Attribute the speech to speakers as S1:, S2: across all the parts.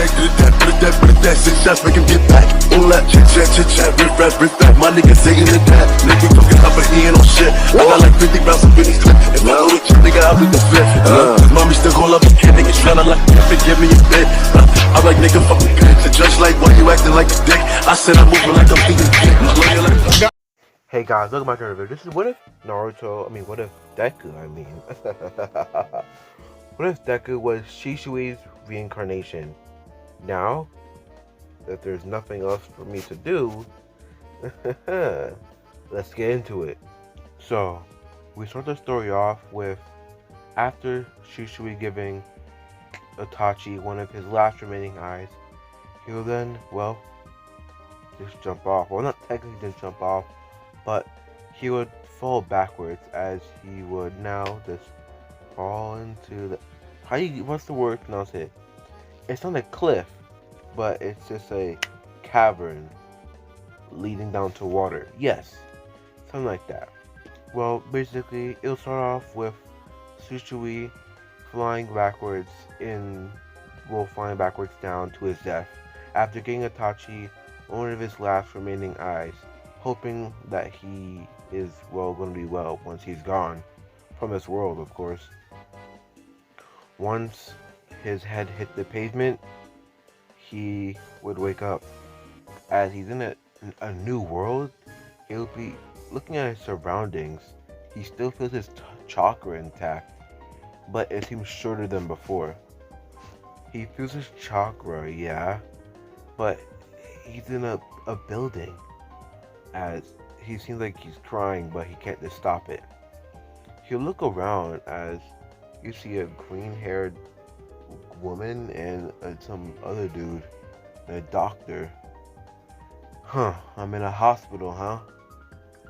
S1: that, do that, put that, 6 shots, make him get back. All that chit chat, rip rap, my nigga saying it that. Nigga talking up, but he ain't on shit. I got like 50 rounds of Benny's clip. If I go with you, nigga, I'll be the flip. Mommy still call up a kid, nigga, tryna like, give me a bit. I'm like, nigga, fuck me, the judge like, why you acting like a dick? I said I'm moving like I'm eating dick.
S2: Hey guys, welcome back to another video. This is what if Deku, what if Deku was Shisui's reincarnation? Now, that there's nothing else for me to do, let's get into it. So, we start the story off with after Shisui giving Itachi one of his last remaining eyes, he will then, well, just jump off. Well, not technically just jump off, but he would fall backwards as he would now just fall into the what's the word to pronounce it? It's not a cliff, but it's just a cavern leading down to water. Yes, something like that. Well, basically, it'll start off with Shisui flying backwards down to his death after getting Itachi one of his last remaining eyes, hoping that he is going to be well once he's gone from this world, of course. Once his head hit the pavement, he would wake up. As he's in a new world, he'll be looking at his surroundings. He still feels his chakra intact, but it seems shorter than before. He feels his chakra, yeah, but he's in a building. As he seems like he's crying, but he can't just stop it. He'll look around as you see a green-haired woman and some other dude, and a doctor. Huh, I'm in a hospital, huh?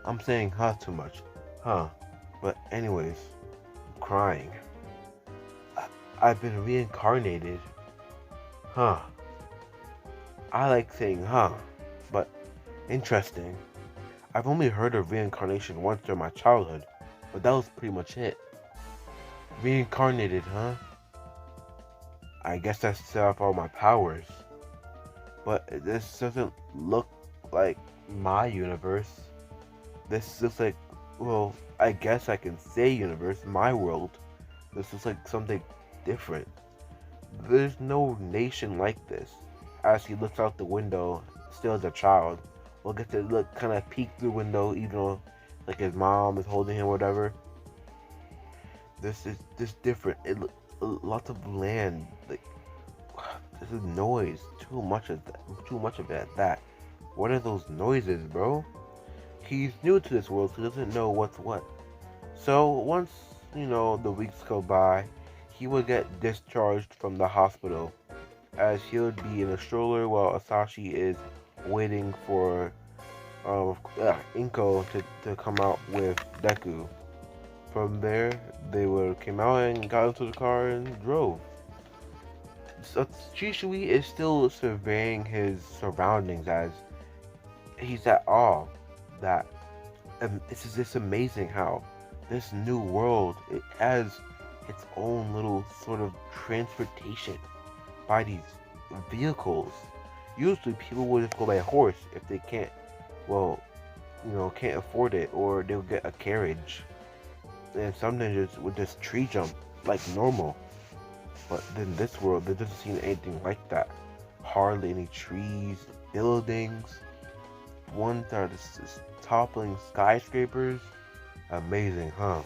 S2: I'm saying huh too much, huh? But anyways, I'm crying. I've been reincarnated. Huh. I like saying huh, but interesting. I've only heard of reincarnation once during my childhood, but that was pretty much it. Reincarnated, huh? I guess that's set off all my powers. But this doesn't look like my universe. This looks like, well, I guess I can say universe, my world. This looks like something different. There's no nation like this. As he looks out the window, still as a child, we'll get to look, kind of peek through the window, even though like his mom is holding him or whatever. This is just different. Lots of land, like this is noise. Too much of that. What are those noises, bro? He's new to this world, so he doesn't know what's what. So once the weeks go by, he will get discharged from the hospital, as he would be in a stroller while Asashi is waiting for Inko to come out with Deku. From there, they came out and got into the car and drove. So Shisui is still surveying his surroundings as he's at awe that this is just amazing how this new world, it has its own little sort of transportation by these vehicles. Usually people will just go by horse if they can't afford it, or they'll get a carriage. And some ninjas would just tree jump like normal. But in this world, there doesn't seem anything like that. Hardly any trees, buildings. Ones that are just toppling skyscrapers. Amazing, huh?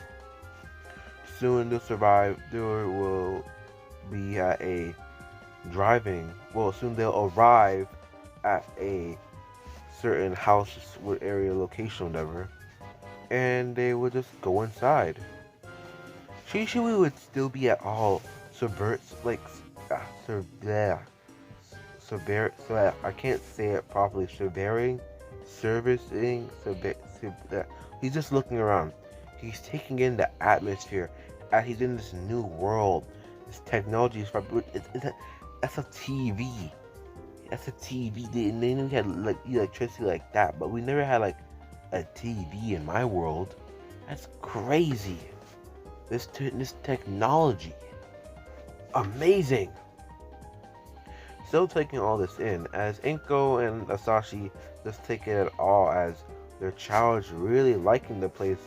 S2: Soon they'll survive. There will be at a soon they'll arrive at a certain house with area location, whatever, and they would just go inside. Shisui would still be at all I can't say it properly. He's just looking around. He's taking in the atmosphere as he's in this new world. This technology is that's a TV. That's a TV. They never had like electricity like that, but we never had like a TV in my world. That's crazy. This technology, amazing. still taking all this in, as Inko and Asashi just take it all as their child's really liking the place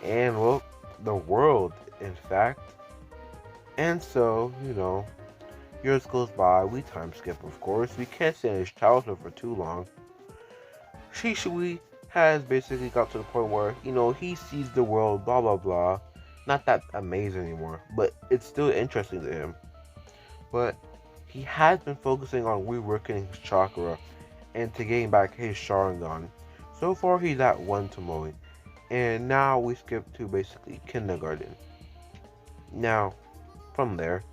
S2: and, well, the world, in fact. And so, years goes by, we time skip, of course. We can't stay in his childhood for too long. Shisui has basically got to the point where, he sees the world, blah, blah, blah. Not that amazing anymore, but it's still interesting to him. But he has been focusing on reworking his chakra and to getting back his Sharingan. So far, he's at 1 Tomoe. And now we skip to basically kindergarten. Now, from there,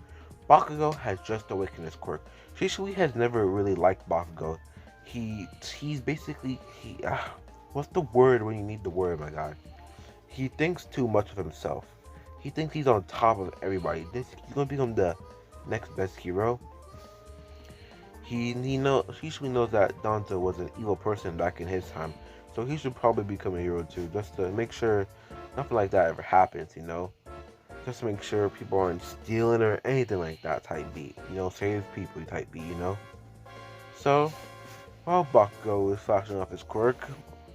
S2: Bakugou has just awakened his quirk. Shisui has never really liked Bakugou. He's basically, what's the word when you need the word, my god? He thinks too much of himself. He thinks he's on top of everybody. He's gonna become the next best hero. Shisui knows that Danzo was an evil person back in his time, so he should probably become a hero too, just to make sure nothing like that ever happens, Just to make sure people aren't stealing or anything like that type beat. Save people type beat, So, while Bakugou is flashing off his quirk,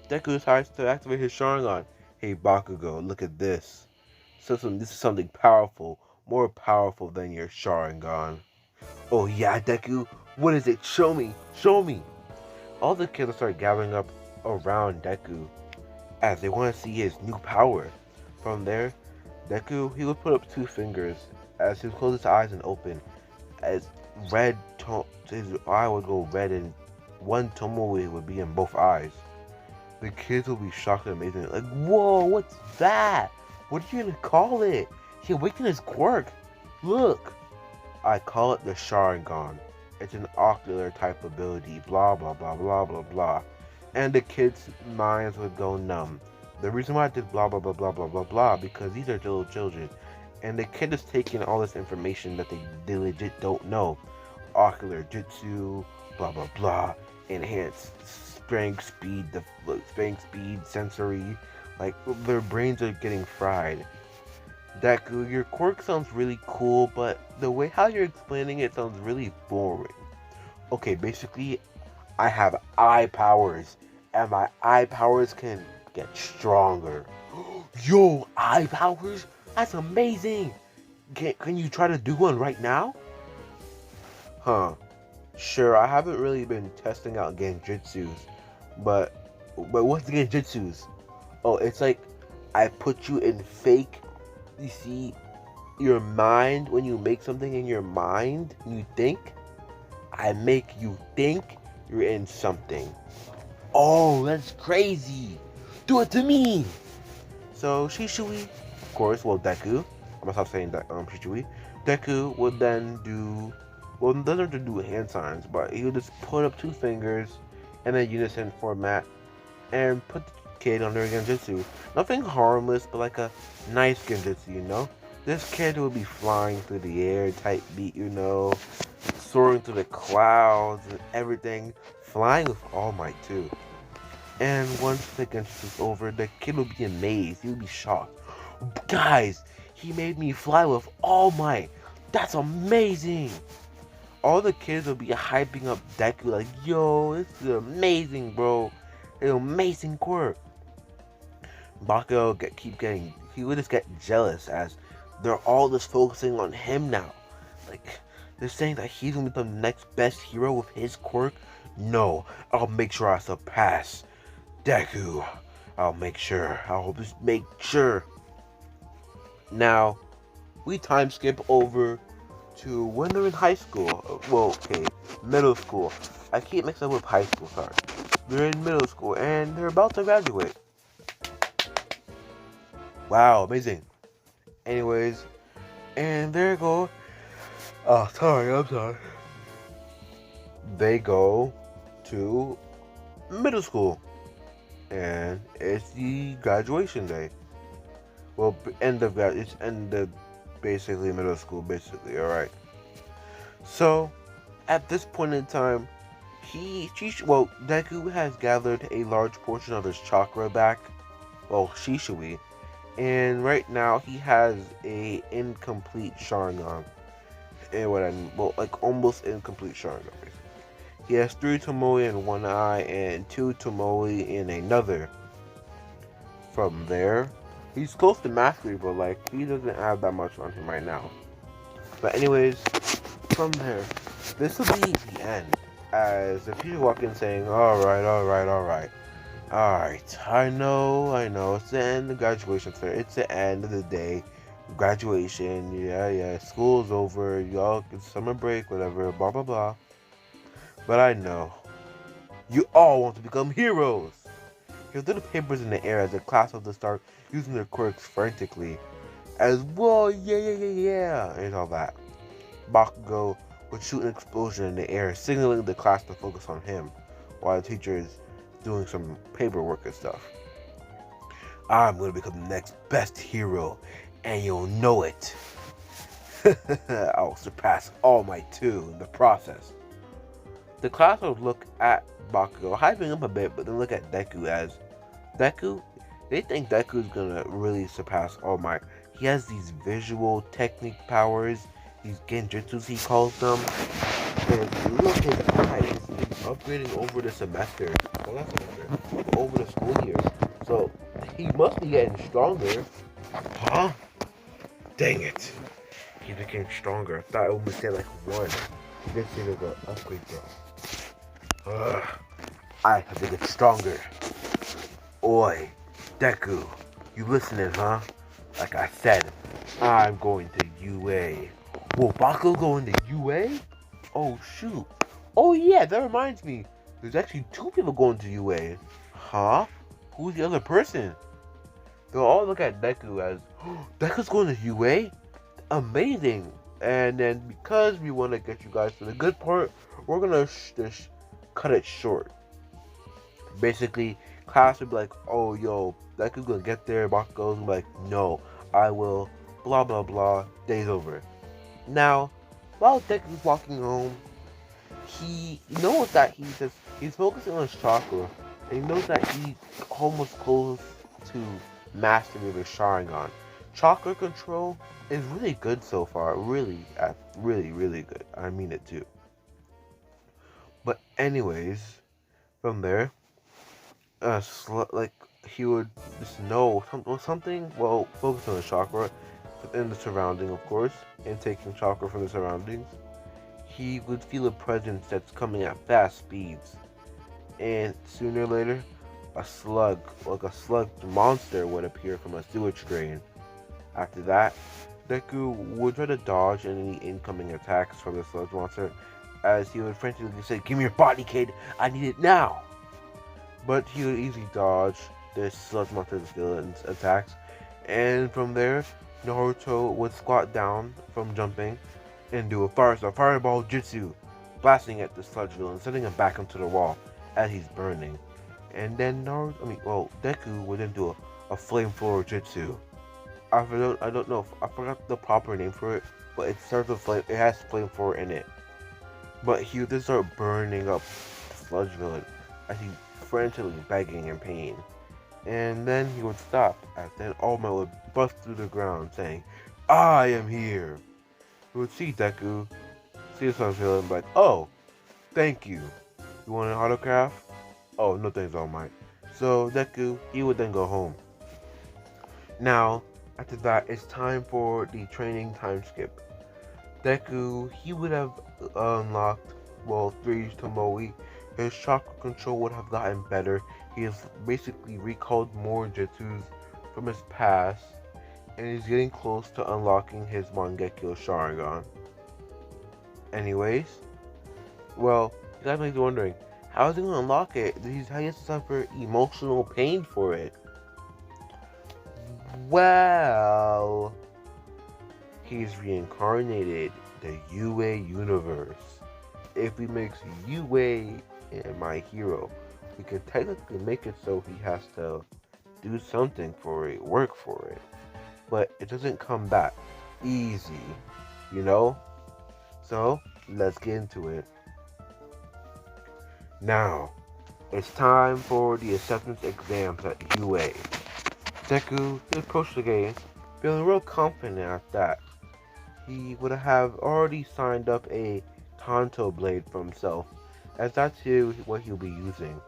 S2: Deku decides to activate his Sharingan. Hey Bakugou, look at this. So this is something powerful, more powerful than your Sharingan. Oh yeah, Deku, what is it? Show me, show me. All the kids start gathering up around Deku as they want to see his new power. From there, Deku, he would put up 2 fingers as he would close his eyes and open, as his eye would go red and 1 Tomoe would be in both eyes. The kids will be shocked and amazed, like, whoa, what's that? What are you gonna call it? He awakened his quirk. Look. I call it the Sharingan. It's an ocular type ability, blah blah blah blah blah blah. And the kids' minds would go numb. The reason why I did blah blah blah blah blah blah blah because these are little children. And the kid is taking all this information that they legit don't know. Ocular jutsu, blah blah blah, enhanced strength, speed, sensory. Like, their brains are getting fried. Deku, your quirk sounds really cool, but the way how you're explaining it sounds really boring. Okay, basically, I have eye powers, and my eye powers can get stronger. Yo, eye powers? That's amazing! Can you try to do one right now? Huh. Sure, I haven't really been testing out genjutsus, but what's the genjutsus? Oh, it's like I put you in fake. You see, your mind, when you make something in your mind, you think. I make you think you're in something. Oh, that's crazy. Do it to me. So Shisui, of course, Deku. I'm gonna stop saying that. Shisui. Deku would then do. Well, doesn't have to do hand signs, but he would just put up 2 fingers in a unison format and put the kid under a genjutsu. Nothing harmless, but like a nice genjutsu, This kid would be flying through the air type beat, soaring through the clouds and everything, flying with All Might too. And once the genjutsu is over, the kid would be amazed. He would be shocked. Guys, he made me fly with All Might. That's amazing. All the kids would be hyping up Deku like, yo, this is amazing, bro. An amazing quirk. Bakugou he would just get jealous as they're all just focusing on him now. Like, they're saying that he's gonna be the next best hero with his quirk. No, I'll make sure I surpass Deku. I'll just make sure. Now, we time skip over to when they're in high school. Well, okay, middle school. I keep mixing up with high school, sorry. They're in middle school and they're about to graduate. Wow, amazing. Anyways, and there go. Oh, I'm sorry. They go to middle school. And it's the graduation day. Well, it's end of basically middle school, basically, alright. So, at this point in time, Deku has gathered a large portion of his chakra back. Well, Shisui. And right now, he has a incomplete Sharingan. And what I mean, well, like almost incomplete Sharingan. Basically. He has 3 Tomoe in one eye and 2 Tomoe in another. From there, he's close to mastery, but like he doesn't have that much on him right now. But anyways, from there, this will be the end. As if you walk in saying, alright, I know, it's the end of graduation fair, it's the end of the day, graduation, yeah, school's over, y'all, it's summer break, whatever, blah, blah, blah. But I know, you all want to become heroes. He'll do the papers in the air as the class of the start using their quirks frantically. As well, yeah, and all that. Bakugou would shoot an explosion in the air, signaling the class to focus on him, while the teacher is doing some paperwork and stuff. I'm gonna become the next best hero, and you'll know it. I'll surpass All Might too in the process. The class would look at Bakugou, hyping him a bit, but then look at Deku as Deku. They think Deku is gonna really surpass All Might. He has these visual technique powers, these genjutsus he calls them. And look at his eyes, he's been upgrading over the semester, well not semester, over the school year. So he must be getting stronger. Huh? Dang it. He became stronger. I thought it would stay like 1. He did say there's an upgrade though. I have to get stronger. Oi, Deku, you listening, huh? Like I said, I'm going to UA. Whoa, Baku going to UA? Oh shoot. Oh yeah, that reminds me. There's actually 2 people going to UA. Huh? Who's the other person? They'll all look at Deku as, oh, Deku's going to UA? Amazing. And then because we want to get you guys to the good part, we're going to just cut it short. Basically, class would be like, oh yo, Deku's going to get there. Bakugo's be like, no, I will, blah blah blah, day's over. Now, while Deku's walking home, he knows that he's focusing on his chakra, and he knows that he's almost close to mastery of his Sharingan. Chakra control is really good so far, really good. I mean it too. But anyways, from there, like he would just know something. Well, focus on the chakra within the surrounding, of course, and taking chakra from the surroundings. He would feel a presence that's coming at fast speeds, and sooner or later, a slug monster would appear from a sewage drain. After that, Deku would try to dodge any incoming attacks from the sludge monster, as he would frantically say, "Give me your body, kid! I need it now!" But he would easily dodge this sludge monster's attacks, and from there, Naruto would squat down from jumping and do a fireball jutsu, blasting at the sludge villain, sending him back into the wall as he's burning. And then Deku would then do a flamethrower jutsu. I don't know. I forgot the proper name for it, but it starts with flame. It has flamethrower in it. But he would then start burning up the sludge villain as he's frantically begging in pain. And then he would stop, as then All Might would bust through the ground, saying, "I am here." He would see Deku, see the sludge villain, like, "Oh, thank you. You want an autograph?" "Oh, no thanks, All Might." So Deku, he would then go home. Now, after that, it's time for the training time skip. Deku, he would have unlocked, 3 Tomoe. His chakra control would have gotten better. He has basically recalled more jutsus from his past, and he's getting close to unlocking his Mangekyou Sharingan. Anyways, you guys might be wondering, how is he going to unlock it? He has to suffer emotional pain for it. Well, he's reincarnated the UA universe. If we make UA my hero, we could technically make it so he has to do something for it, work for it. But it doesn't come back easy, you know? So, let's get into it. Now, it's time for the acceptance exams at UA. Deku approached the game, feeling real confident at that. he would have already signed up a Tanto blade for himself, as that's what he'll be using.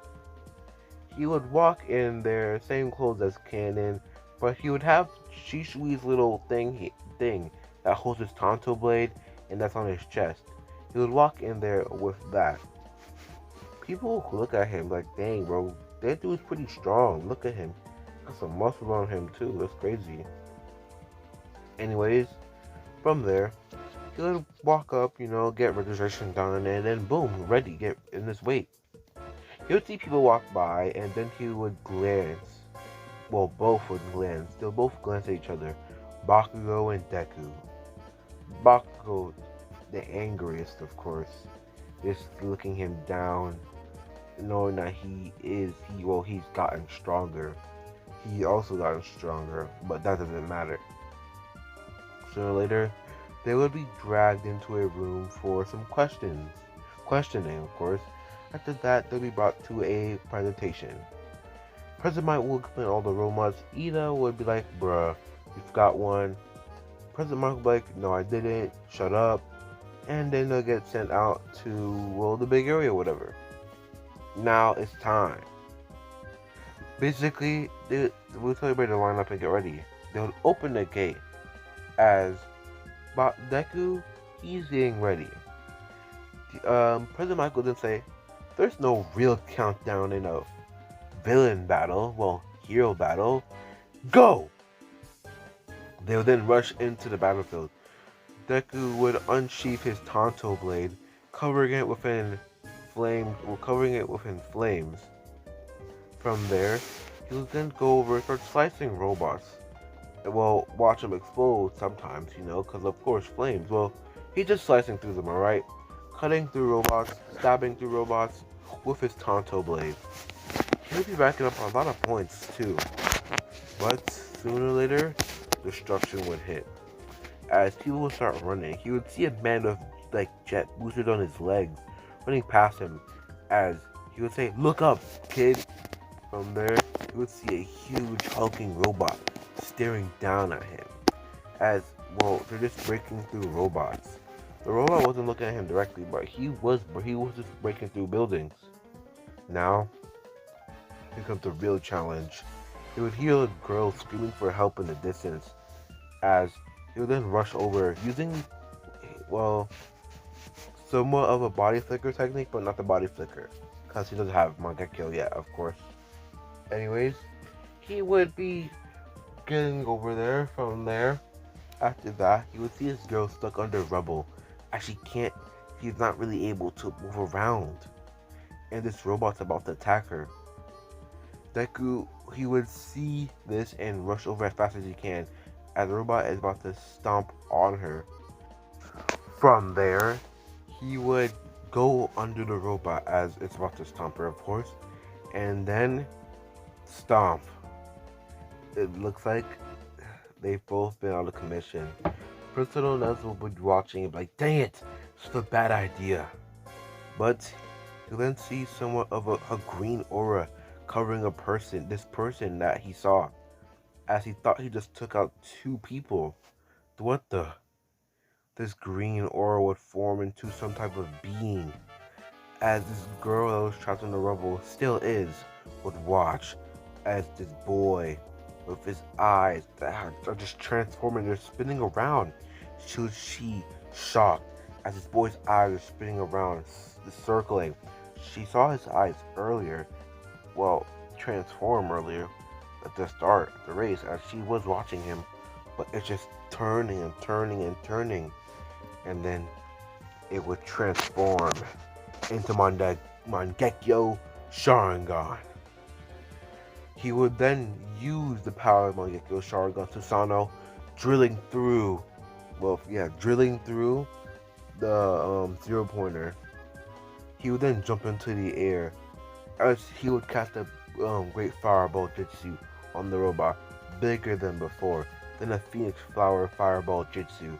S2: He would walk in their same clothes as Canon, but he would have Shisui's little thing that holds his Tanto blade, and that's on his chest. He would walk in there with that. People look at him like, dang, bro, that dude's pretty strong. Look at him. Got some muscle on him, too. That's crazy. Anyways, from there, he would walk up, get registration done, and then boom, ready, get in this wait. He would see people walk by, and then he would glance. Well, both would glance. They'll both glance at each other. Bakugou and Deku. Bakugou, the angriest, of course, just looking him down, knowing that he's gotten stronger. He also gotten stronger, but that doesn't matter. Sooner or later, they would be dragged into a room for some questioning, of course. After that, they'll be brought to a presentation. President Mike will explain all the robots. Ida would be like, bruh, you forgot one. President Mike would be like, no, I didn't, shut up. And then they'll get sent out to, the big area or whatever. Now it's time. Basically, we'll tell everybody to line up and get ready. They'll open the gate as Deku, he's getting ready. President Michael then say, there's no real countdown in a villain battle, hero battle. Go! They'll then rush into the battlefield. Deku would unsheath his Tanto blade, covering it within flames. From there, he will then go over and start slicing robots. Well, watch them explode sometimes, because of course flames. Well, he's just slicing through them, alright? Cutting through robots, stabbing through robots with his Tanto blade. He'll be racking up a lot of points too. But sooner or later, destruction would hit. As people would start running, he would see a man with jet boosters on his legs running past him, as he would say, look up, kid. From there, he would see a huge hulking robot staring down at him. As, they're just breaking through robots. The robot wasn't looking at him directly, but he was just breaking through buildings. Now, here comes the real challenge. He would hear a girl screaming for help in the distance, as he would then rush over using, somewhat of a body flicker technique, but not the body flicker, because he doesn't have Mangekyou yet, of course. Anyways, he would be getting over there. From there, after that, he would see his girl stuck under rubble, as he's not really able to move around, and this robot's about to attack her. Deku, he would see this and rush over as fast as he can, as the robot is about to stomp on her. From there, he would go under the robot as it's about to stomp her, of course, and then stomp. It looks like they've both been out of commission. Principal Nestle would be watching and be like, dang it, it's a bad idea. But you then see somewhat of a green aura covering this person that he saw, as he thought he just took out two people. What the? This green aura would form into some type of being, as this girl that was trapped in the rubble, still is, would watch as this boy with his eyes that are just transforming, they're spinning around. She shocked as this boy's eyes are spinning around, circling. She saw his eyes earlier, transform earlier at the start of the race, as she was watching him, but it's just turning and turning and turning, and then it would transform into Mangekyou Sharingan. He would then use the power of Mangekyou Sharingan Susanoo, drilling through the zero pointer. He would then jump into the air, as he would cast a great fireball jutsu on the robot, bigger than before, then a phoenix flower fireball jutsu.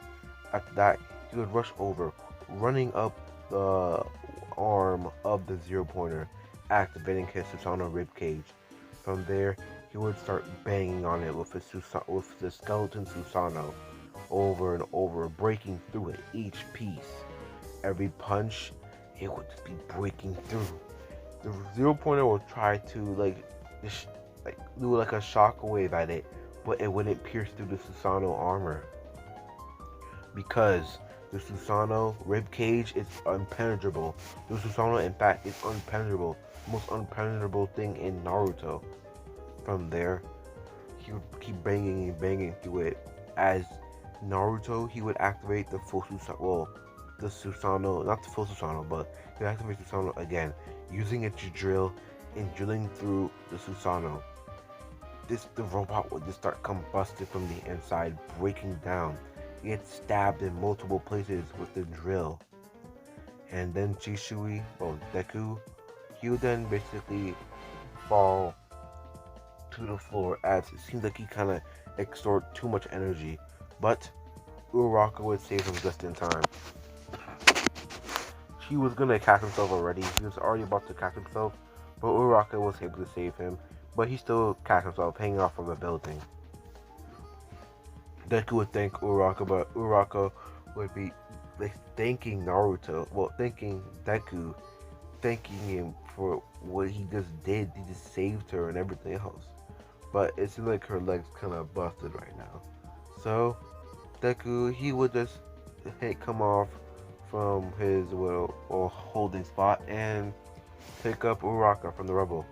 S2: After that, he would rush over, running up the arm of the zero pointer, activating his Susanoo ribcage. From there, he would start banging on it with the skeleton Susanoo. over and over, breaking through it, each piece. Every punch, it would just be breaking through. The zero pointer will try to do like a shockwave at it, but it wouldn't pierce through the Susanoo armor because the Susanoo rib cage is impenetrable. The Susanoo, in fact, is impenetrable, most impenetrable thing in Naruto. From there, he would keep banging and banging through it. As Naruto, he would activate the full Susanoo. Well, the Susanoo, not the full Susanoo, but he would activate Susanoo again, using it to drill and drilling through the Susanoo. The robot would just start combusting from the inside, breaking down. He gets stabbed in multiple places with the drill. And then Shisui, well, Deku, he would then basically fall to the floor as it seems like he kind of extort too much energy. But Uraraka would save him just in time. He was gonna catch himself already. He was already about to catch himself, but Uraraka was able to save him. But he still catch himself hanging off of a building. Deku would thank Uraraka, but Uraraka would be thanking Naruto. Well, thanking Deku, thanking him for what he just did. He just saved her and everything else. But it seems like her legs kind of busted right now. So Deku, he would just come off from his holding spot and pick up Uraraka from the rubble.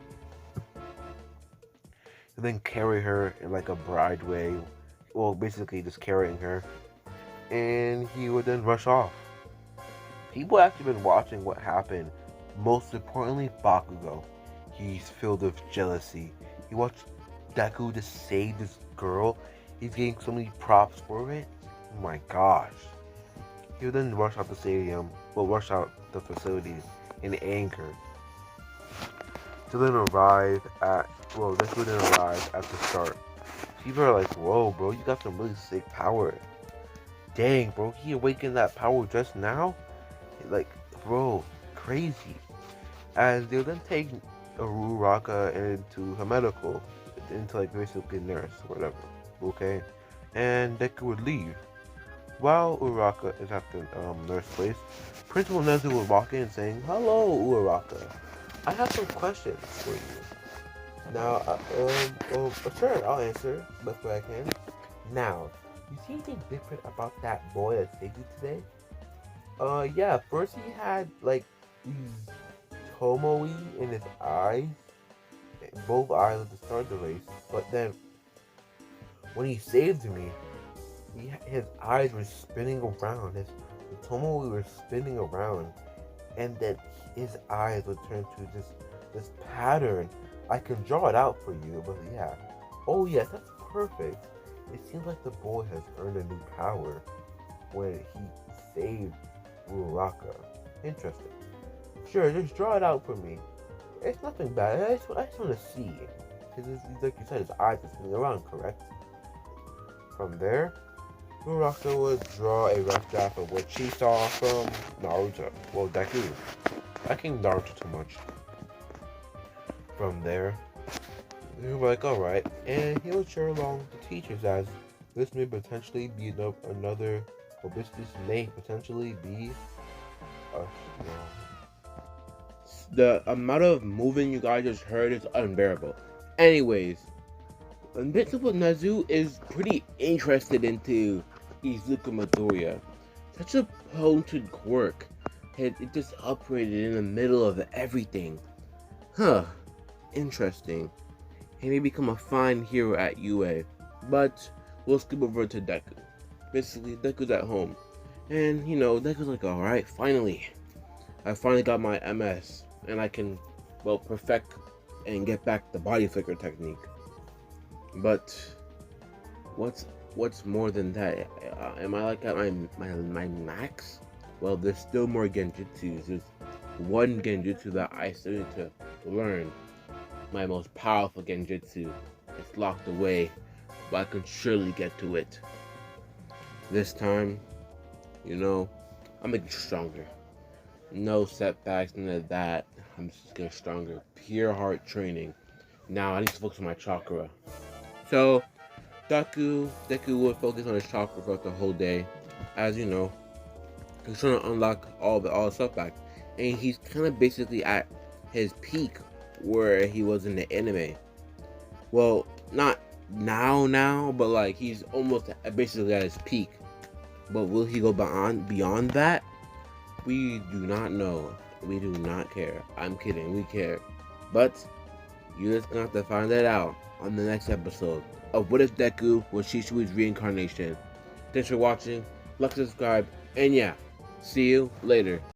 S2: And then carry her in like a bride way. Well, basically just carrying her. And he would then rush off. People actually been watching what happened. Most importantly, Bakugou. He's filled with jealousy. He watched Deku just save this girl. He's getting so many props for it. Oh my gosh. He would then rush out the stadium. Well, rush out the facilities in anger. To then arrive at Deku then arrive at the start. People are like, whoa, bro, you got some really sick power. Dang, bro, he awakened that power just now? Like, bro, crazy. As they'll then take Uraraka into her medical, into like basically nurse or whatever, okay? And Deku would leave. While Uraraka is at the nurse place, Principal Nezu would walk in saying, hello, Uraraka. I have some questions for you. Now, sure, I'll answer best way I can. Now, you see anything different about that boy that saved you today? Yeah, first he had, like, these tomoe in his eyes. Both eyes at the start of the race. But then, when he saved me, his eyes were spinning around. The tomoe were spinning around. And then his eyes would turn to this pattern. I can draw it out for you, but yeah. Oh yes, that's perfect. It seems like the boy has earned a new power when he saved Uraraka. Interesting. Sure, just draw it out for me. It's nothing bad. I just want to see. Because like you said, his eyes are spinning around, correct? From there, Uraraka would draw a rough draft of what she saw from Naruto. Well, Deku. I can't Naruto too much. From there, they were like, alright, and he would share along the teachers as this may potentially be another, or this may potentially be The amount of moving you guys just heard is unbearable. Anyways, Principal Nezu is pretty interested into Izuku Midoriya. Such a potent quirk. It just operated in the middle of everything. Huh. Interesting. He may become a fine hero at UA. But we'll skip over to Deku. Basically, Deku's at home. And, Deku's like, alright, finally. I finally got my MS. And I can, perfect and get back the body flicker technique. But what's more than that? Am I like at my max? Well, there's still more genjutsus. There's one genjutsu that I still need to learn. My most powerful genjutsu. It's locked away, but I can surely get to it. This time, I'm getting stronger. No setbacks, none of that. I'm just getting stronger. Pure heart training. Now I need to focus on my chakra. So, Deku would focus on his chakra throughout the whole day, as you know, he's trying to unlock all the stuff back, and he's kind of basically at his peak where he was in the anime. Well, not now, but like he's almost basically at his peak. But will he go beyond that? We do not know. We do not care. I'm kidding. We care. But you're just gonna have to find that out on the next episode of What If Deku was Shisui's reincarnation. Thanks for watching. Like, subscribe, and yeah, see you later.